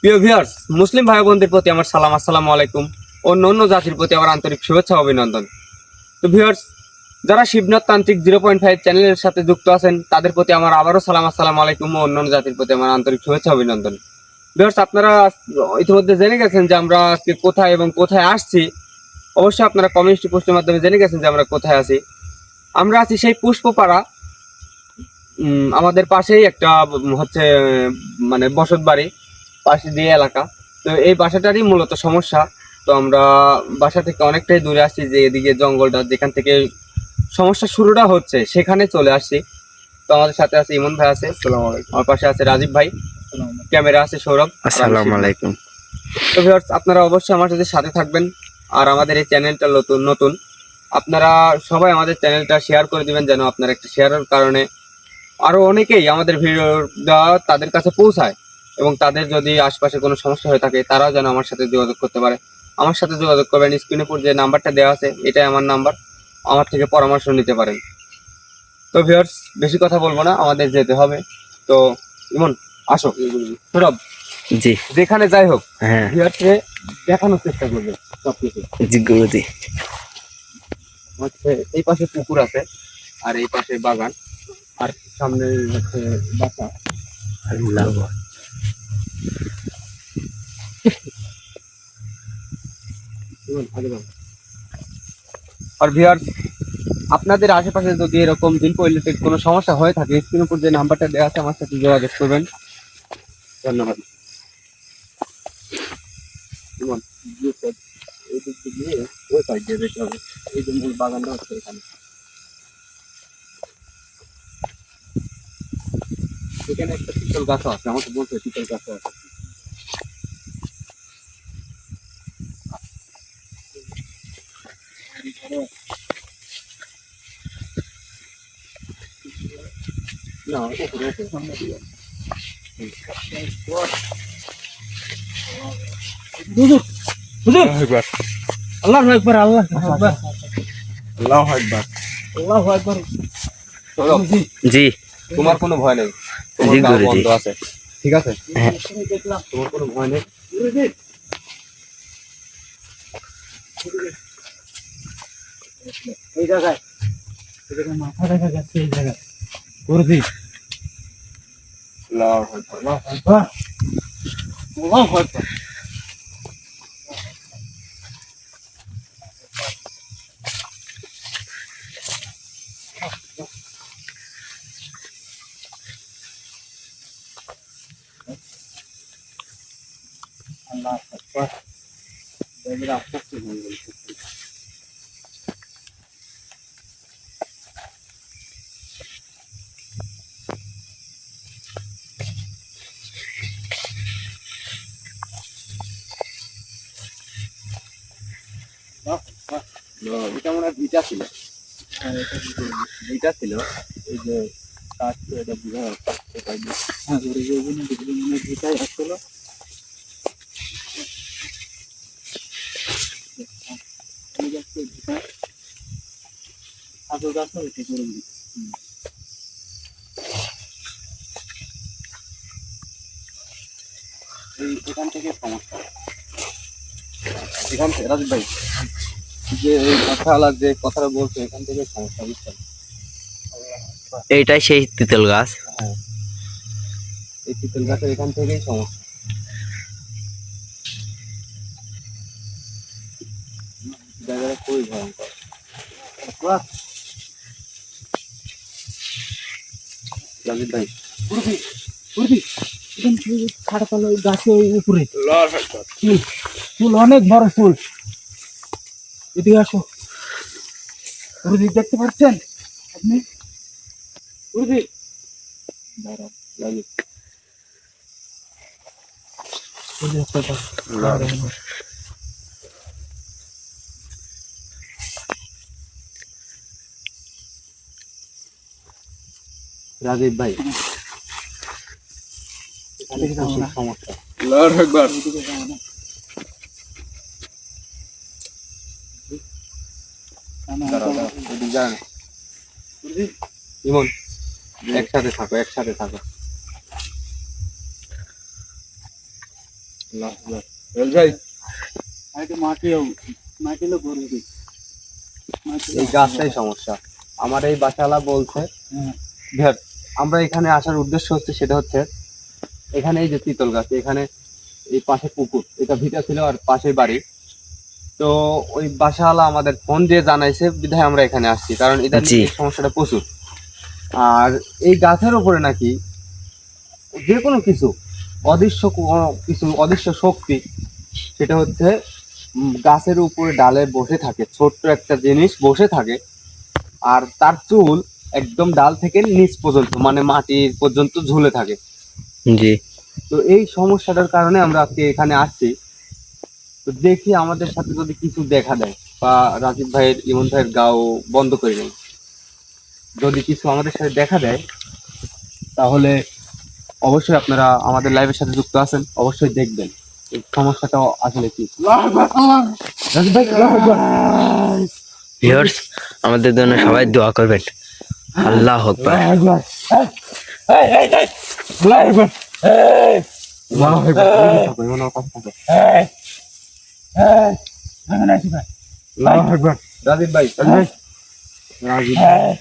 প্রিয় ভিউয়ার্স, মুসলিম ভাই বোনদের প্রতি আমার সালাম, আসসালামু আলাইকুম। অন্য জাতির প্রতি আমার আন্তরিক শুভেচ্ছা ও অভিনন্দন। তো ভিউয়ার্স, যারা শিবনাথ তান্ত্রিক 0.5 চ্যানেলের সাথে যুক্ত আছেন তাদের প্রতি আমার আবারও সালাম, আসসালামু আলাইকুম ও অন্য জাতির প্রতি আমার আন্তরিক শুভেচ্ছা অভিনন্দন। ভিউয়ার্স, আপনারা ইতিমধ্যে জেনে গেছেন যে আমরা আজকে কোথায় এবং কোথায় আসছি। অবশ্যই আপনারা কমিউনিটি পোস্টের মাধ্যমে জেনে গেছেন যে আমরা কোথায় আছি। আমরা আছি সেই পুষ্পপাড়া। আমাদের পাশেই একটা হচ্ছে মানে বসত বাড়ি, পাশে দিয়ে এলাকা। তো এই বাসাটারই মূলত সমস্যা। তো আমরা বাসা থেকে অনেকটাই দূরে আসছি, যে এদিকে জঙ্গলটা যেখান থেকে সমস্যা শুরুটা হচ্ছে সেখানে চলে আসছি। তো আমাদের সাথে আছে ইমন ভাই, আছে আসসালামু আলাইকুম, আমার পাশে আছে রাজীব ভাই, ক্যামেরা আছে সৌরভ, আসসালামু আলাইকুম। তো ভিউয়ার্স, আপনারা অবশ্যই আমার সাথে থাকবেন। আর আমাদের এই চ্যানেলটা নতুন আপনারা সবাই আমাদের চ্যানেলটা শেয়ার করে দিবেন, যেন আপনার একটা শেয়ারের কারণে আরো অনেকেই আমাদের ভিডিওটা তাদের কাছে পৌঁছায়, এবং তাদের যদি আশপাশে কোনো সমস্যা হয়ে থাকে তারাও যেন আমার সাথে যোগাযোগ করতে পারে। আমার সাথে যোগাযোগ করবেন, স্ক্রিনের উপর যে নাম্বারটা দেওয়া আছে এটাই আমার নাম্বার, আমার থেকে পরামর্শ নিতে পারেন। তো ভিউয়ার্স, বেশি কথা বলবো না, আমাদের যেতে হবে। তো ইমন, আসো। সৌরভ, জি যেখানে যাই হোক হ্যাঁ ভিউয়ার্সকে দেখানোর চেষ্টা করবে সবকিছু। জি গুরুজি। হচ্ছে এই পাশে পুকুর আছে, আর এই পাশে বাগান, আর সামনে হচ্ছে বাসা। আল্লাহ আর ভিউয়ার্স, আপনাদের আশেপাশে যদি এরকম দিন পরিলক্ষিত কোনো সমস্যা হয়ে থাকে, স্ক্রিনের উপর যে নাম্বারটা দেওয়া আছে আমার সাথে যোগাযোগ করবেন। ধন্যবাদ। ইমন, এই দিক দিয়ে ওই সাইড দিয়ে যেতে হবে। এই যে মূল বাগানটা হচ্ছে এখানে। এখানে একটা পিতল গাছও আছে, আমাকে বলছে পিতল গাছও আছে। না, উপরে সামনে দিয়ে হুজুর, হুজুর, আল্লাহু আকবার, আল্লাহু আকবার, আল্লাহু আকবার। আল্লাহু আকবার। সৌরভ, জি তোমার কোনো ভয় নেই, তোমার জি গাও গুরুজি। বন্ধ আছে, ঠিক আছে? হ্যাঁ। তোমার কোনো ভয় নেই। এই জায়গায় মাথা দেখা যাচ্ছে, এই জায়গায় গুরুজি। আল্লাহু আকবার, আল্লাহু আকবার, আল্লাহু আকবার। আল্লাহু আকবার। এবারে আস্তে আস্তে জঙ্গল। এটা মনে হয় ভিটা ছিল। হ্যাঁ, এটা ভিটা ছিল। এই যে কাজ এটা বুঝা যাচ্ছে। হ্যাঁ, ওই যে মনে ভিটাই আসছিল। এই গাছটা ভিটা, আগের গাছটা ওইটা করে দিই। এখান থেকে সমস্যা, এখান থেকে রাজীব ভাই যে এই কথাওয়ালা যে কথাটা বলছে এখান থেকে সমস্যা, বুঝছেন? এইটাই সেই তিতল গাছ। হ্যাঁ, এই পিতল গাছের এখান থেকেই সমস্যা। জায়গাটা খুবই ভয়ঙ্কর। রাজীব ভাই, পুরবি পুরবি, এখান থেকে খাড়া পালো গাছে উপরে ফুল, ফুল অনেক বড় ফুল। এদিকে আসো পুরবি, দেখতে পাচ্ছেন আপনি? পুরবি দাঁড়াও, রাজীব। রাজীব ভাই, এখানে প্রচুর সমস্যা। আল্লাহু আকবার। দাঁড়াও, দাঁড়াও, এদিকে যান। ইমন, একসাথে থাকো, একসাথে থাকো। আল্লাহু আকবার রোল ভাই এই গাছটাই সমস্যা। আমার এই বাসাওয়ালা বলছে দেখ, আমরা এখানে আসার উদ্দেশ্য হচ্ছে সেটা হচ্ছে এখানে এই যে তিতল গাছ, এখানে এই পাশে পুকুর, এটা ভিটা ছিল আর পাশে বাড়ি। তো ওই বাসাওয়ালা আমাদের ফোন দিয়ে জানাইছে বিধায় আমরা এখানে আসছি, কারণ ইদানিং জি। এই সমস্যাটা প্রচুর। আর এই গাছের উপরে নাকি যে কোনো কিছু কিছু অদৃশ্য শক্তি, সেটা হচ্ছে গাছের উপরে ডালে বসে থাকে, ছোট্ট একটা জিনিস বসে থাকে। আর তার চুল একদম ডাল থেকে নিচ পর্যন্ত মানে মাটির পর্যন্ত ঝুলে থাকে। জি। তো এই সমস্যাটার কারণে আমরা আজকে এখানে আসছি। তো দেখি আমাদের সাথে যদি কিছু দেখা দেয়, বা রাজীব ভাইয়ের ইমন ভাইয়ের গাও বন্ধ করে নেই, যদি কিছু আমাদের সাথে দেখা দেয় তাহলে অবশ্যই আপনারা আমাদের লাইভের সাথে যুক্ত আছেন, অবশ্যই দেখবেন এই সমস্যাটা আসলে কি। রাজীব ভাই, আল্লাহু আকবার। ভিউয়ার্স আমাদের জন্য সবাই দোয়া করবেন। আল্লাহু আকবার। আল্লাহু আকবার। ইমন আমার পাশে থাকো। আল্লাহু আকবার। রাজীব ভাই, রাজীব ভাই,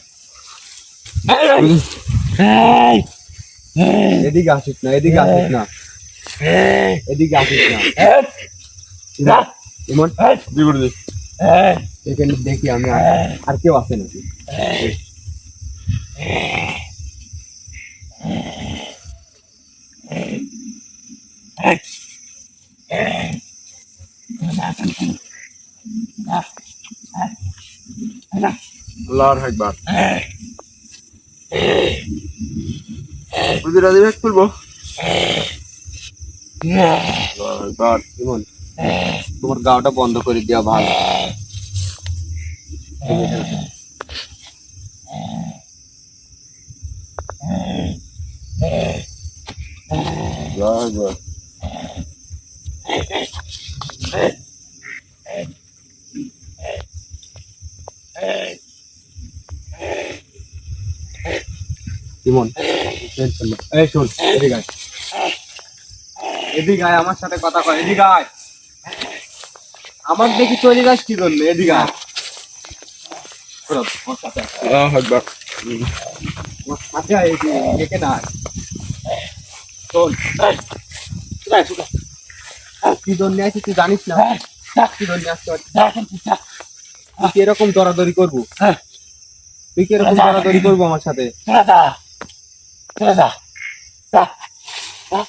এদিকে আসিস না, এদিকে আসিস না, এদিকে আসিস না। ইমন, এখানে দেখি আমি আর কেউ আছে নাকি। আল্লাহু আকবার। বুঝি রাজি ভাই খুলবো। আল্লাহু আকবার। ইমন, তোমার গাওটা বন্ধ করে দেওয়া ভালো। আল্লাহু আকবার। ইমন, টেনশন না। এই শোন, এদিকে আয়, এদিকে আয়, আমার সাথে কথা কয়, এদিকে আয়। আমার দেখি চলে যাস কি জন্য, এদিকে আয়। শোনো, আমার সাথে আয়। আল্লাহু আকবার। আমার সাথে আয়, এদিকে না আয়। শোন, কি জন্য আছিস তুই জানিস না? কি জন্য আসছিস? তুই কি এরকম দরাদরি করবো? তুই কি এরকম দরাদরি করবো আমার সাথে?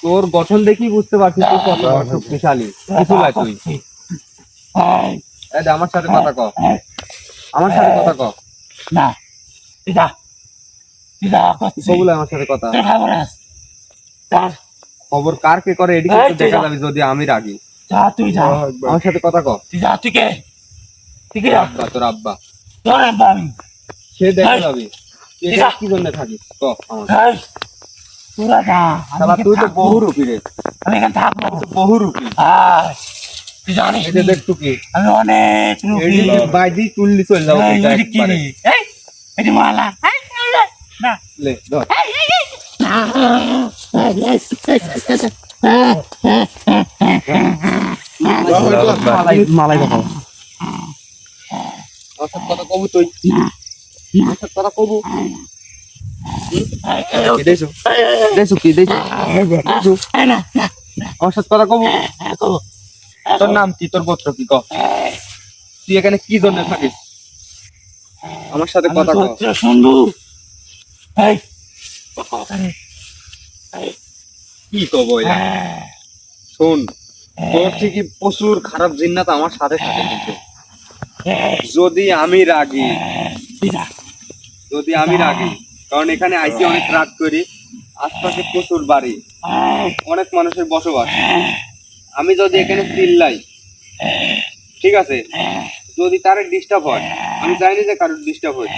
তোর গঠন দেখি বুঝতে পারছিস তুই কত বড় শক্তিশালী। কিছু লাই তুই। এই দে, আমার সাথে কথা ক। আমার সাথে কথা ক। কবুল আমার সাথে কথা। খবর কার কে করে এদিকে তো দেখা যাবে যদি আমি রাগি। আল্লাহু আকবার। আমার সাথে কথা ক। আব্বা, তোর আব্বা। সে দেখা যাবে। তুই এখানে কি জন্য থাকিস? ক আমার। শালা তুই তো বহুরূপী রে। আমি এখানে থাকবো। তুই তো বহুরূপী। তুই জানিস এই যে দেখ তুই কি। আমি অনেক রূপী। এদিকে বাইদি তুললি চলে যাবো এই কিন্তু ওই যে কি একবারে। রে? এই যে মালা। না। লে, ধর। মালাই দেখাও। আমার সাথে কথা কবু তুই। আমার সাথে কথা কবু। কি দেখছো? দেখছো কি দেখছো? দেখছো? আমার সাথে কথা কবু। তোর নাম কি, তোর গোত্র কি ক? তুই এখানে কি জন্য থাকিস? আমার সাথে কথা ক। শুনবো। এই কি কব এটা? শোন, তোর থেকে প্রচুর খারাপ জিন্নাত আমার সাথে থাকে কিন্তু। যদি আমি রাগি, কারণ এখানে আইসি অনেক রাগ করি, আশপাশে প্রচুর বাড়ি, অনেক মানুষের বসবাস। আমি যদি এখানে চিল্লাই, ঠিক আছে, যদি তার ডিস্টার্ব হয়, আমি চাইনি যে কারোর ডিস্টার্ব হয়।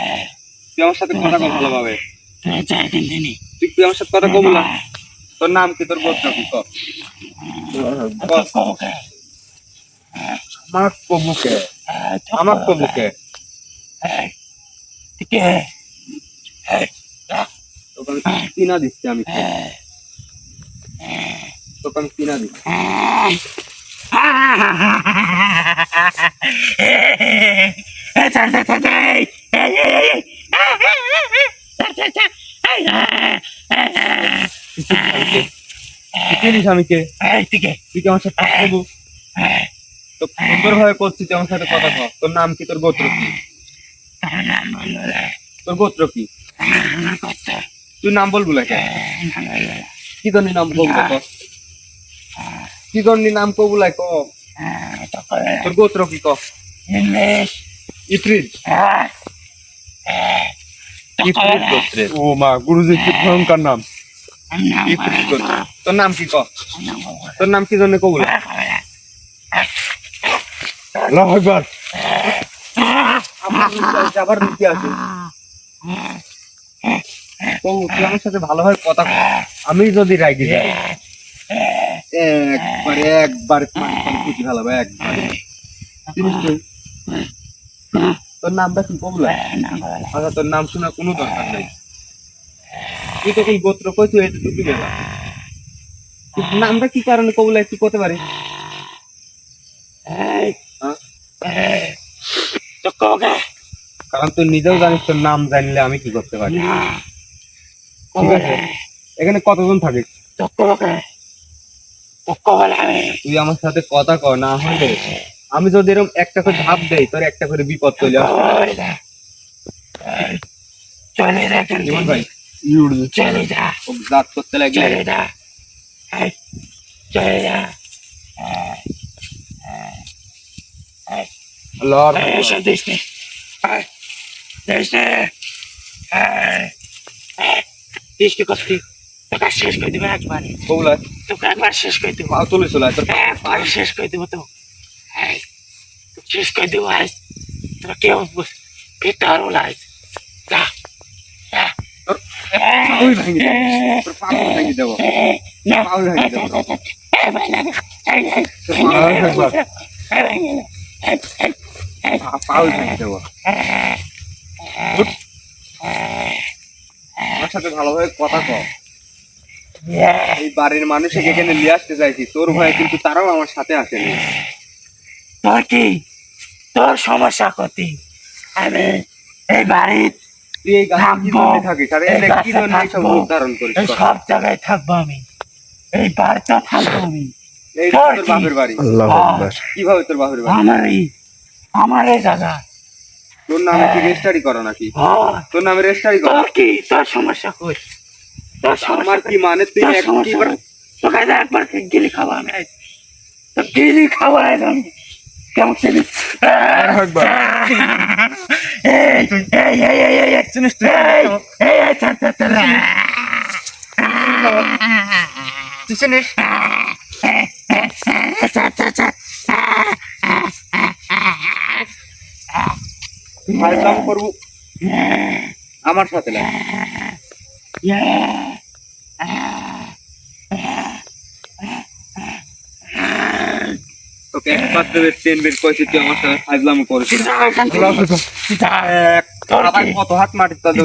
তুই আমার সাথে কথা কম ভালোভাবে। তুই আমার সাথে কথা কম না। তোর নাম কি, তোর গোত্র কি ক? আমার কবুকে, আমার কবুকে। তোকে আমি চিনা দিচ্ছি আমি। তোকে আমি কিনা দিই। তুই চিনিস আমি কে? তুই কি আমার সাথে কথা বলবো? তো সুন্দর ভাবে করছিস, তুই আমার সাথে কথা কর। তোর নাম কি, তোর গোত্র কি? তোর গোত্র কি? তুই নাম বলবো না কেন? কি ধরনের নাম কবুলা ক? কি ধরনের নাম কবুলাই ক? তোর গোত্র কি ক? ইফরিত। ইফরিত গোত্রের। ও মা, গুরুজি কি ভয়ঙ্কর নাম। ইফরিত গোত্র। তোর নাম কি ক? তোর নাম কি জন্য কবুলা? আল্লাহু আকবার। আবার কি আছে? তুই আমার সাথে ভালোভাবে কথা কর। আমি যদি রাগি যাই একবার খুশি ভালো একবার। তোর নামটা কি কবুলা? আচ্ছা, তোর নাম শোনা কোনো দরকার নাই। তুই তখন গোত্র কই, তুই এটা টুকি গেলা। নামটা কি কারণে কবুলা একটু করতে পারিস? কারণ তুই নিজেও জানিস তোর নাম জানলে আমি কি করতে পারি। ঠিক আছে, এখানে কতজন থাকিস? তুই আমার সাথে কথা কর, না হলে আমি যদি এরকম একটা করে ধাপ দেই তোর একটা করে বিপদ চলে আসবে। জীবন ভাই জাত করতে লাগলে লর্ড শেষ করে দিবে একবারে, কবুলা তোকে একবার শেষ করে দিব, পাও চলে চলে তোর একবার শেষ করে দিব, তো শেষ করে দিব। আজ তোরা কেউ ফিরতে পারবো না। আজ যা পাউই ভাঙি দেবো, তোর পাও ভাঙি দেবো, পাও ভাঙি দেবো, পাও ভাঙি দেবো। আমার সাথে ভালোভাবে কথা কর। এই বাড়ির মানুষকে এখানে নিয়ে আসতে চাইছি তোর ভয়ে, কিন্তু তারাও আমার সাথে আসেনি। তোর কি, তোর সমস্যা ক্ষতি? আমি এই বাড়ির তুই এই গাছে কি জন্য থাকিস আর এখানে কি জন্য এইসব রূপ ধারণ করিস? সব জায়গায় থাকবো আমি, এই বাড়িতে থাকবো আমি। এই তোর বাপের বাড়ি? আল্লাহু আকবার। কিভাবে তোর বাপের বাড়ি? আমার এই জায়গা। তোর নামে কি রেজিস্ট্রি করো নাকি? তোর নামে রেজিস্ট্রি করো? তোর কি, তোর সমস্যা কই? তোর আমার কি মানে তুই একবার তোকে একবার গিলি খাওয়া আমি, তো গিলি খাওয়া আমি কেমন ছিলি? একবার তুই চিনিস? ফাইজলাম করবো আমার সাথে না। তোকে একবার দেবে ট্রেন বের করেছি, তুই আমার সাথে ফাইজলাম করেছিস। আবার কত হাত মাটির তলে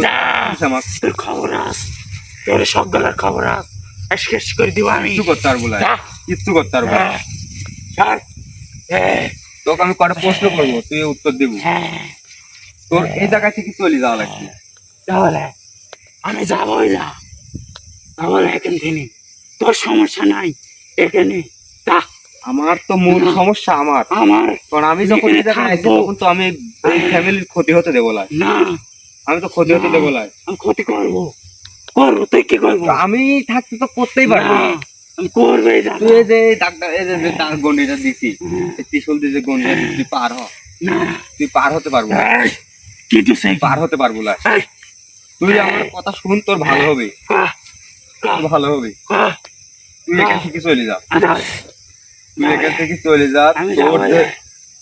আমার তোর খবর আছে, তোর সবগুলোর খবর আছে, শেষ করে দিব আমি। কিচ্ছু করতে পারবো না, কিচ্ছু করতে পারবো না। তোকে আমি কটা প্রশ্ন করবো, তুই উত্তর দিব। তোর এই জায়গা থেকে চলে যাওয়া লাগবে। তাহলে আমি যাবোই না, তাহলে এখান থেকে তোর সমস্যা নাই এখানে। আমার তো মূল সমস্যা আমার, কারণ আমি যখন এই জায়গায় আইছি তখন তো আমি এই ফ্যামিলির ক্ষতি হতে দেবো না। আমি তো ক্ষতি হতে দেবো না। আমি ক্ষতি করবো, তুই কি করবো? আমি থাকতে তো করতেই পারবো না। আমি করবে, তুই এই যে ডাক্তার এই যে তার গন্ডিটা দিছি, ত্রিশূল দিয়ে যে গন্ডিটা দিছি, তুই পার হ। তুই পার হতে পারবো না, কিন্তু সেই পার হতে পারবো না। তুই আমার কথা শুন, তোর ভালো হবে, তোর ভালো হবে। তুই এখান থেকে চলে যা, তুই এখান থেকে চলে যা।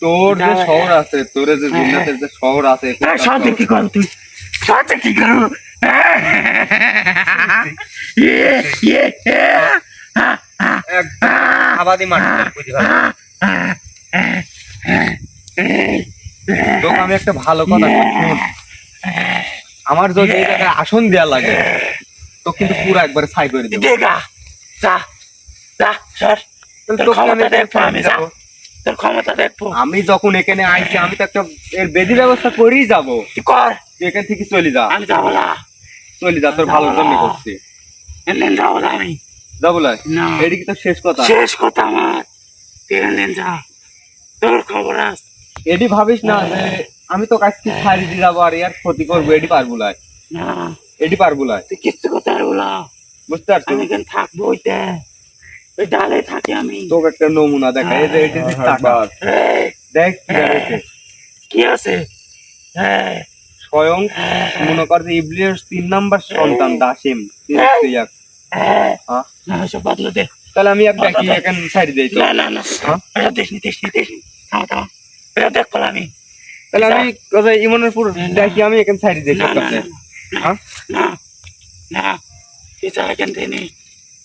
তোর যে শহর আছে, তোর যে জিন্নাতের যে শহর আছে, সাথে কি করো তুই? সাথে কি করো? আবাদি মাটি বুঝি ভালো। তোকে আমি একটা ভালো কথা শুন, আমার যদি এই জায়গায় আসন দেওয়া লাগে তো কিন্তু পুরো একবারে ছাই করে দেবো। যা সর তাহলে তোর তোকে আমি ক্ষমতা এখানে দেখবো ছেড়ে আমি, দিয়ে যা। যাবো। তোর ক্ষমতা দেখবো। আমি যখন এখানে আইছি আমি তো একটা এর বেদি ব্যবস্থা করেই যাবো। তুই কর, তুই এখান থেকে চলে যা, আমি যাবো না, চলে যা, তোর ভালোর জন্য করছি। এলেন যাবো না আমি। যাবো লাই, না, এটা কি তোর শেষ কথা? শেষ কথা আমার। তুই এলেন যা, তোর খবর আছে। এটি ভাবিস না যে আমি তো কাজ কি ছাড়ি দিয়ে যাবো আর ইয়ার ক্ষতি করবো, এটি পারবো লাই, না, এটি পারবো লাই, তুই কিচ্ছু কথা পারবো না। বুঝতে পারছো? আমি এখানে থাকবো, ওই ডালে থাকি আমি। তোকে একটা নমুনা দেখা, এই যে এটা যে টাকা, এই, দেখ কি হয়েছে। কি আছে? হ্যাঁ, স্বয়ং মনে কর যে ইবলিস 3 নাম্বার সন্তান দাসিম, ইয়াক। হ্যাঁ, হ্যাঁ? না সব বাদলো দে। তাহলে আমি এক দেখি এখানে ছাড়ি দেই তো। না না না, হ্যাঁ? এটা দেখিনি দেখিনি দেখিনি, থামা থামা, এটা দেখ পেলাম আমি। তাহলে আমি কোথায় ইমনের পুরো দেখি আমি এখানে ছাড়ি দেই না তোর না কাছে। না হ্যাঁ? না না, পিতা এখান থেকে নেই।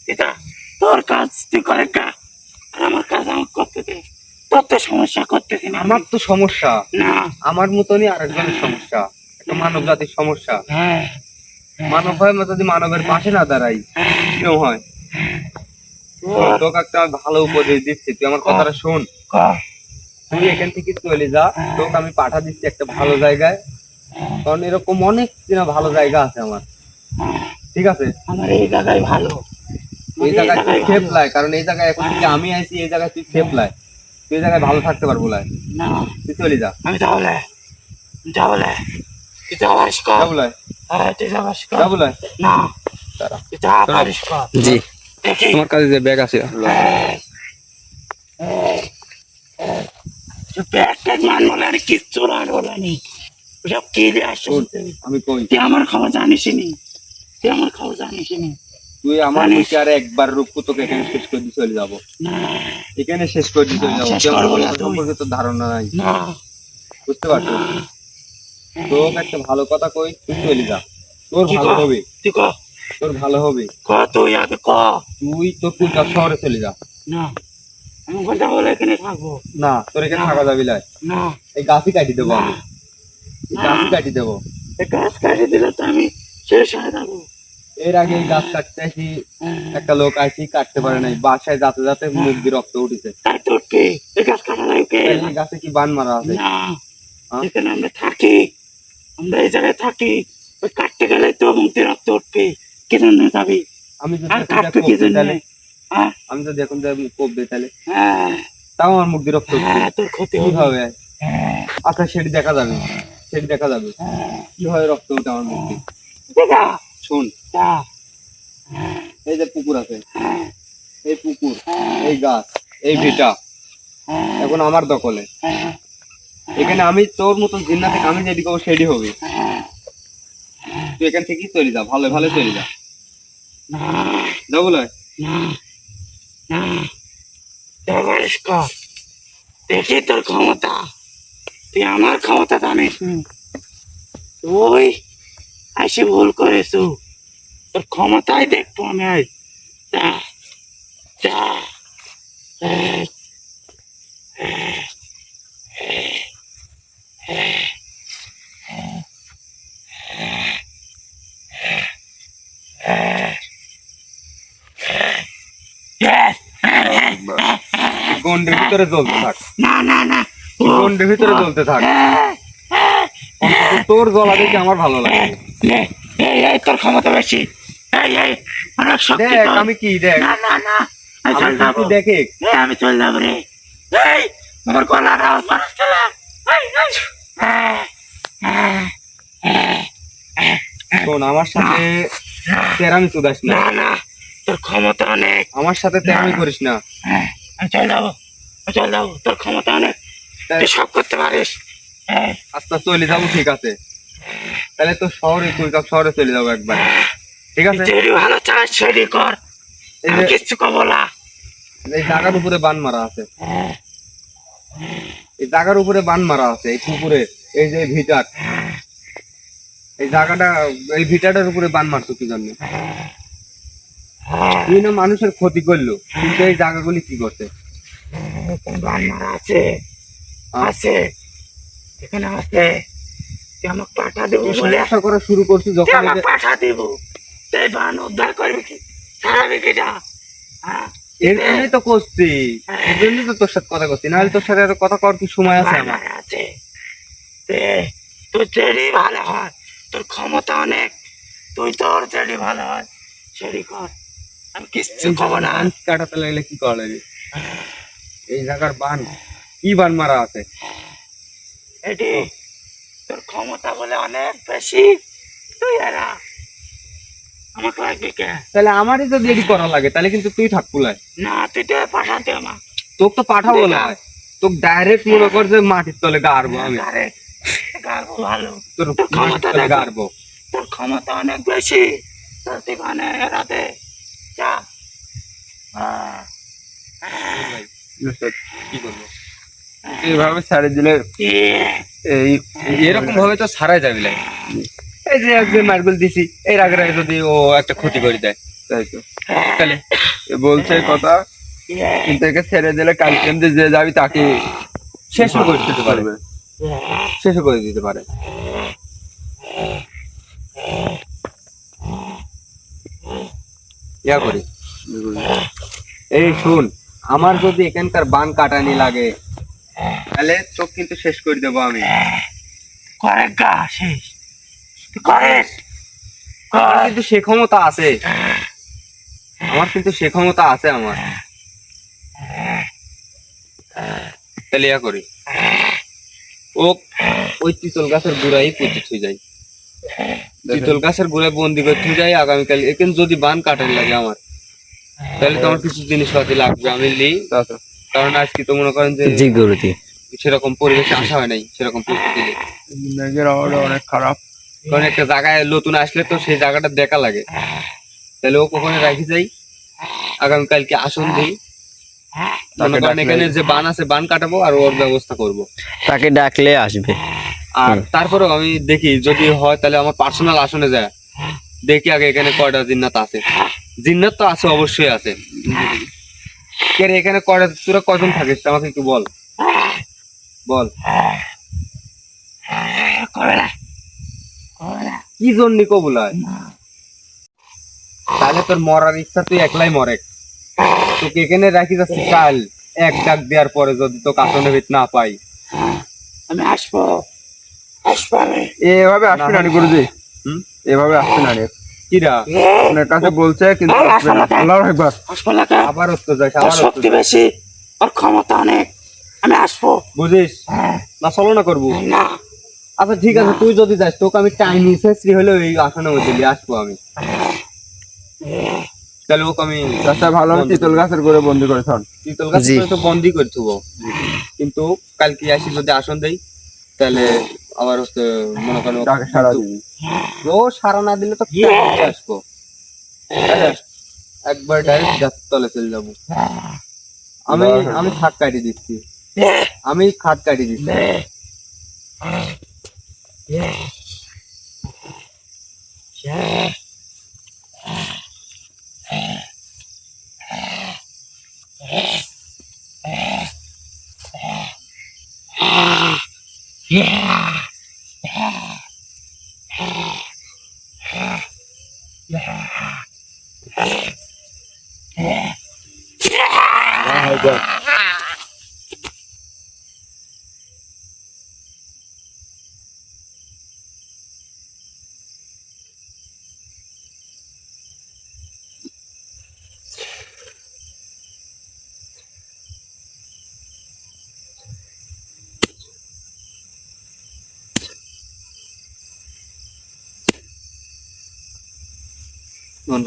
পিতা, তোর কাজ তুই করে কা, আর আমার কাজ আমার করতে দে। তোর তো সমস্যা করতেছি না আমার তো সমস্যা, না। আমার মতনই আরেকজনের সমস্যা, একটা মানব জাতির সমস্যা। হ্যাঁ, মানব হয় যদি মানবের পাশে না দাঁড়াই কেউ হয়। শোন, তোকে একটা ভালো উপদেশ দিচ্ছি, তুই আমার কথাটা শোন। ক, তুই এখান থেকে চলে যা, তোকে আমি পাঠা দিচ্ছি একটা ভালো জায়গায়, কারণ এরকম অনেক চেনা ভালো জায়গা আছে আমার, ঠিক আছে? আমার এই জায়গায় ভালো, এই জায়গায় তুই জায়গায় সেফ ভালো। লাই, কারণ এই জায়গায় এখন থেকে আমি আইছি, এই জায়গায় তুই সেফ লাই, তুই এই জায়গায় ভালো থাকতে পারবো লাই, না, তুই চলে যা। আমি তাহলে যাবলে, তুই যাবাস কর। যাবো লাই, হ্যাঁ, তুই যাবাস কর। যাবো লাই। না, দাঁড়া। তুই যা পারিস কর। জি, দেখি। তোমার কাছে যে ব্যাগ আছে, তুই ব্যাগ ট্যাগ মানবো না, আর কিচ্ছু রাখবো না নি। ওসব কি দিয়ে আসছিস শোন, তুই? আমি কই, তুই আমার খবর জানিস নি, তুই আমার খবর জানিস নি। তুই আমার জানিস। মুখে আর একবার রূপ তোকে এখানে শেষ করে দিয়ে চলে যাবো, না এখানে শেষ করে দিয়ে চলে যাবো। শেষ তুই আমার করবো না কথা তুই। সম্পর্কে তোর ধারণা নাই, না, বুঝতে পারছো? তোকে একটা ভালো কথা কই, তুই চলে যা, তোর কি ভালো কর? হবে, তুই ক, তোর ভালো হবে। ক তুই আগে ক। তুই তোর কুলকাপ শহরে চলে যা। না, আমি ওখানটা বলে এখানে থাকবো। না, তোর এখানে না। থাকা যাবি না, না, এই গাছই কাটি দেবো আমি, এই না। গাছই কাটি দেবো। এই গাছ কাটিয়ে দিলে তো আমি শেষ হয়ে যাবো। এর আগে এই গাছ কাটতে আসি, একটা লোক আসি কাটতে পারে নাই, বাসায় যাতে যাতে মুখ দিয়ে রক্ত উঠেছে। তাই তো উঠবে, এই গাছ কাটা লাগবে। তাহলে এই গাছে কি বান মারা আছে? না, হ্যাঁ? এখানে আমরা থাকি, আমরা এই জায়গায় থাকি। ওই কাটতে গেলে তো মুখ দিয়ে রক্ত উঠবে। কি জন্য যাবি? আমি যদি আর এখন কাটবে যা কি কোপ দিই জন্য? তাহলে, হ্যাঁ, আমি যদি এখন যা কোপ দিই তাহলে, হ্যাঁ, তাও আমার মুখ দিয়ে রক্ত উঠবে, হ্যাঁ, তোর ক্ষতি কি হবে। হবে? হ্যাঁ, আচ্ছা সেটি দেখা যাবে, সেটি দেখা যাবে হ্যাঁ, কি হয় রক্ত উঠে আমার মুখ দিয়ে। দেখা, শোন, যা, এই যে পুকুর আছে, হ্যাঁ, এই পুকুর, এই গাছ, এই ভিটা হ্যাঁ, এখন আমার দখলে। হ্যাঁ, এখানে আমি তোর মতন জিন্না থেকে আমি যেটি করবো সেটি হবে। হ্যাঁ, তুই এখান থেকেই চলে যা, ভালো ভালো চলে যা, না, যাবো না? না, না, যাবাস কর। দেখি তোর ক্ষমতা, তুই আমার ক্ষমতা জানিস নি। তুই আসি ভুল করেছু, তোর ক্ষমতাই দেখবো আমি আজ। যা, যা, এই, yes, গন্ডের ভিতরে জ্বলতে থাক, না না না, গন্ডের ভিতরে জ্বলতে থাক, অন্তত তোর জ্বলা দেখে আমার ভালো লাগে। এই, এই, এই, তোর ক্ষমতা বেশি। এই, এই, অনেক শক্তি দেখ তোর। আমি কি, দেখ না না না, আমি চল যাবো। তুই দেখে, এই, আমি চল যাবো রে। এই, আমার গলার আওয়াজ মানুষ চলে। এই, এই, শোন আমার সাথে তেরামি চুদাস না, না না, তোর ক্ষমতা অনেক। আমার সাথে তেরামি করিস না। আমি চল যাবো, আমি চল যাবো, তোর ক্ষমতা অনেক, তুই সব করতে পারিস। এই, আস্তে আস্তে চলে যাবো, ঠিক আছে? তাহলে তো শহরে কুলকাপ শহরে চলে যাবো একবার, ঠিক আছে? যেটি ভালো চাস সেটি কর, এই আমি যে কিচ্ছু কব না। এই জায়গার উপরে বান মারা আছে, এই জায়গার উপরে বান মারা আছে, এই পুকুরে, এই যে ভিটার, এই জায়গাটা, এই ভিটাটার উপরে বান মারতো কি জন্য? তুই না মানুষের ক্ষতি করলো, কিন্তু এই জায়গাগুলি কি করছে? বান মারা আছে, আছে, এখানে আছে। তুই আমাকে পাঠা দেবো তুই বলে, সমস্যা করা শুরু করছিস তুই যখন এই আমাকে যে- পাঠা দেবো, তুই বান উদ্ধার করবি কি? সারাবি কি যা? হ্যাঁ, এর জন্যই তো করছি, এর জন্যই তো তোর সাথে কথা করছি, নাহলে তোর সাথে এত কথা কর কি সময় আছে আমার? আছে তোর যেটি ভালো হয়, তোর ক্ষমতা অনেক, তুই তোর যেটি ভালো হয় সেটি কর, আমি কিচ্ছু খাবো না। বান কাটাতে লাগলে কি করা লাগে? এই জায়গার বান কি বান মারা আছে? এটি তোর ক্ষমতা বলে অনেক বেশি, তুই এরা আমাকে লাগবে কে? তাহলে আমারই যদি এটি করা লাগে তাহলে কিন্তু তুই থাক পুলায়। না তুই তো পাঠাতে আমার তোকে তো পাঠাবো না, তোকে ডাইরেক্ট মনে কর যে মাটির তলে গাড়বো আমি, গার্ব ভালো, তোর তোর মাটির ক্ষমতা তলে দেখো। গাড়বো। তোর ক্ষমতা অনেক বেশি, তোর দোকানে এরাতে যা। কি করবো? এইভাবে ছাড়ে দিলে এই এরকম ভাবে তো ছাড়াই যাবি লাই। এই যে একজন মার্বেল দিছি, এর আগে যদি ও একটা ক্ষতি করে দেয়, তাই তো তাহলে এ বলছে কথা, কিন্তু একে ছেড়ে দিলে কালকে যে যাবি তাকে শেষও করে দিতে পারবে, শেষও করে দিতে পারে। ইয়া করি, এই শুন, আমার যদি এখানকার বান কাটানি লাগে তাহলে চোখ কিন্তু শেষ করে দেবো আমি। করে গা শেষ তুই করিস, আমার কিন্তু সে ক্ষমতা আছে, আমার কিন্তু সে ক্ষমতা আছে আমার। তাহলে ইয়া করি, ও ওই তিতল গাছের গোড়ায় পুঁতে থুই যাই, তিতল গাছের গোড়ায় বন্দি করে থুই যাই। আগামীকাল এখানে যদি বান কাটানি লাগে আমার, তাহলে তো আমার কিছু জিনিসপাতি লাগবে, আমি নিই। কারণ আজকে তো মনে করেন যে জি গুরুজি, সেরকম পরিবেশে আসা হয় নাই, সেরকম প্রস্তুতি নেই, অনেক খারাপ। কারণ একটা জায়গায় নতুন আসলে তো সেই জায়গাটা দেখা লাগে। তাহলে ও কখনো রাখি যাই, আগামীকালকে আসন দিই, মনে করেন এখানে যে বান আছে বান কাটাবো আর ওর ব্যবস্থা করব। তাকে ডাকলে আসবে। আর তারপরেও আমি দেখি যদি হয় তাহলে আমার পার্সোনাল আসনে যায় দেখি আগে এখানে কয়টা জিন্নাত আছে। জিন্নাত তো আছে, অবশ্যই আছে। কে রে এখানে কয়টা, তোরা কজন থাকিস আমাকে একটু বল, বল করে না, কি জন্য কবুলায়? তাহলে তোর মরার ইচ্ছা, তুই একলাই মরে, তোকে এখানে রাখি যাচ্ছি। কাল এক ডাক দেওয়ার পরে যদি তোকে আসনে ভিত না পাই, আমি আসবো, আসবো আমি। এভাবে আসবে না গুরুজি, হুম? এভাবে আসবে না রে। কিরা আপনার কাছে বলছে কিন্তু আসবে না। আল্লাহু আকবার। আসবো না কে? আবার তো যাস, ওর আবার শক্তি বেশি, ওর ক্ষমতা অনেক, আমি আসবো। বুঝিস না, চলো না করবো। না আচ্ছা ঠিক আছে, তুই যদি যাস তোকে আমি টাইম শেষরি হলে ওই আসনের মধ্যে নিয়ে আসবো আমি। তাহলে ওকে আমি রাস্তা ভালো হবে, তিতল গাছের করে বন্দি করে থান। তিতল গাছ জি। তো বন্দি করে থুবো, কিন্তু কালকে আসি যদি আসন দেই তাহলে আবার হচ্ছে মনে করেন তাকে সারা দিবি। ও সারা না দিলে তো কালকে আসবো, তাহলে একবার ডাইরেক্ট গাছের তলে চলে যাবো। আমি আমি খাট কাটিয়ে দিচ্ছি, আমি খাট কাটিয়ে দিচ্ছি।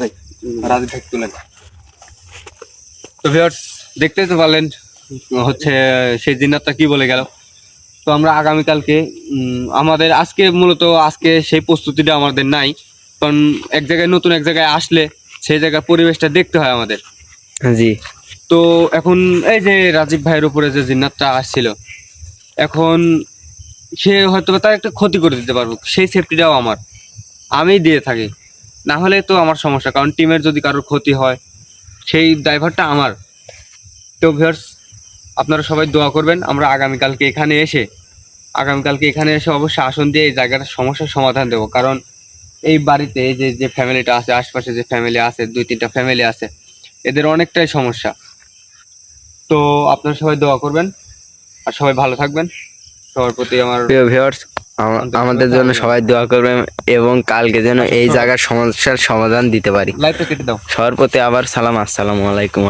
ভাই রাজীব ভাই তুলেন। তো ভিউয়ার্স দেখতেই তো পারলেন হচ্ছে সেই জিন্নাতটা কি বলে গেল। তো আমরা আগামীকালকে আমাদের আজকে মূলত আজকে সেই প্রস্তুতিটা আমাদের নাই, কারণ এক জায়গায় নতুন এক জায়গায় আসলে সেই জায়গার পরিবেশটা দেখতে হয় আমাদের। জি তো এখন এই যে রাজীব ভাইয়ের উপরে যে জিন্নাতটা আসছিল, এখন সে হয়তো বা তার একটা ক্ষতি করে দিতে পারবো, সেই সেফটিটাও আমার, আমি দিয়ে থাকি। না হলে তো আমার সমস্যা, কারণ টিমের যদি কারোর ক্ষতি হয় সেই ড্রাইভারটা আমার। তো ভিউয়ার্স আপনারা সবাই দোয়া করবেন, আমরা আগামীকালকে এখানে এসে অবশ্যই আসন দিয়ে এই জায়গাটার সমস্যার সমাধান দেবো। কারণ এই বাড়িতে এই যে ফ্যামিলিটা আছে, আশপাশে যে ফ্যামিলি আছে, 2-3টা ফ্যামিলি আছে, এদের অনেকটাই সমস্যা। তো আপনারা সবাই দোয়া করবেন আর সবাই ভালো থাকবেন। সবার প্রতি আমার প্রিয় ভিউয়ার্স, আমাদের জন্য সবাই দোয়া করবেন এবং কালকে যেন এই জায়গার সমস্যার সমাধান দিতে পারি। লাইভটা কেটে দাও। সবার প্রতি আবার সালাম, আসসালামু আলাইকুম।